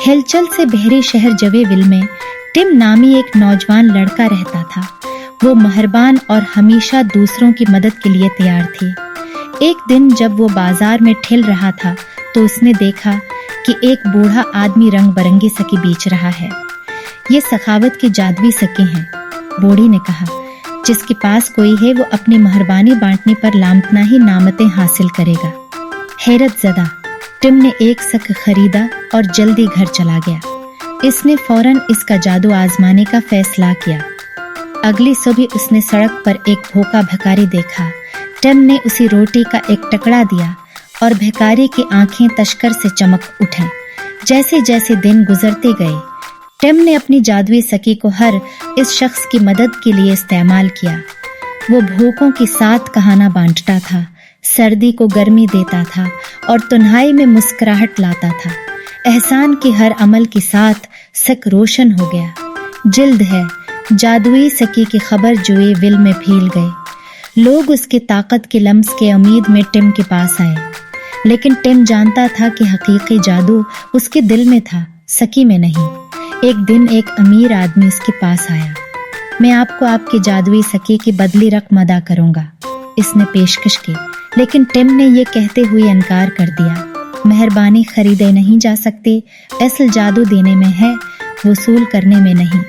हिलचल से बहरे शहर जवेविल में टिम नामी एक नौजवान लड़का रहता था। वो मेहरबान और हमेशा दूसरों की मदद के लिए तैयार थे। एक दिन जब वो बाजार में ठिल रहा था तो उसने देखा कि एक बूढ़ा आदमी रंग बिरंगी सकी बेच रहा है। ये सखावत के जादुई सके हैं, बूढ़ी ने कहा। जिसके पास कोई है वो अपनी मेहरबानी बांटने पर लामतना ही नामतें हासिल करेगा। हैरत ज़दा टिम ने एक सक खरीदा और जल्दी घर चला गया। इसने फौरन इसका जादू आजमाने का फैसला किया। अगली सुबह उसने सड़क पर एक भूखा भिखारी देखा। टिम ने उसे रोटी का एक टुकड़ा दिया और भिखारी की आंखें तशकर से चमक उठें। जैसे जैसे दिन गुजरते गए टिम ने अपनी जादुई सकी को हर इस शख्स की मदद के लिए इस्तेमाल किया। वो भूखों के साथ कहाना बांटता था, सर्दी को गर्मी देता था और तन्हाई में मुस्कुराहट लाता था। एहसान के हर अमल के साथ सक रोशन हो गया। जिल्द है जादुई सकी की खबर जुए विल में फैल गई। लोग उसके ताकत के लम्स के उम्मीद में टिम के पास आए, लेकिन टिम जानता था कि हकीकी जादू उसके दिल में था, सकी में नहीं। एक दिन एक अमीर आदमी उसके पास आया। मैं आपको आपके जादुई सकी की बदली रकम अदा करूंगा, इसने पेशकश की, लेकिन टिम ने यह कहते हुए इनकार कर दिया। मेहरबानी खरीदे नहीं जा सकती, असल जादू देने में है, वसूल करने में नहीं।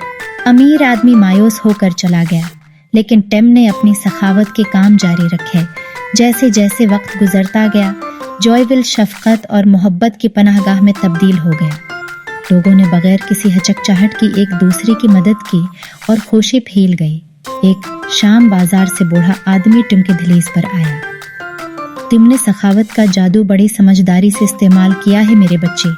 अमीर आदमी मायूस होकर चला गया, लेकिन टिम ने अपनी सखावत के काम जारी रखे। जैसे जैसे वक्त गुजरता गया जॉयविल शफकत और मोहब्बत की पनाहगाह में तब्दील हो गया। लोगों ने बगैर किसी हचकचाहट की एक दूसरे की मदद की और खुशी फैल गई। एक शाम बाजार से बूढ़ा आदमी टिम के दहलीज पर आया। टिम ने सखावत का जादू बड़ी समझदारी से इस्तेमाल किया है मेरे बच्चे,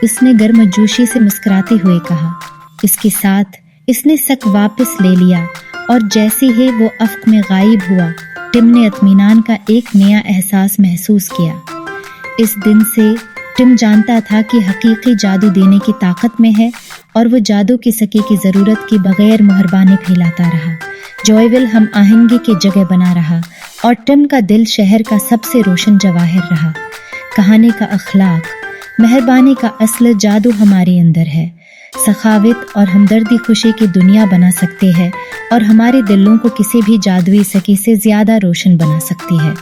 इसने गर्मजोशी से मुस्कुराते हुए कहा। इसके साथ इसने सक वापस ले लिया और जैसे ही वो अफ्क में गायब हुआ टिम ने इत्मीनान का एक नया एहसास महसूस किया। इस दिन से टिम जानता था कि हकीकी जादू देने की ताकत में है और वो जादू की सके की जरूरत के बगैर मेहरबानी फैलाता रहा। जॉयविल हम आहंगी की जगह बना रहा और टिम का दिल शहर का सबसे रोशन जवाहिर रहा। कहानी का अखलाक, मेहरबानी का असल जादू हमारे अंदर है। सखावत और हमदर्दी खुशी की दुनिया बना सकते हैं और हमारे दिलों को किसी भी जादुई सकी से ज्यादा रोशन बना सकती है।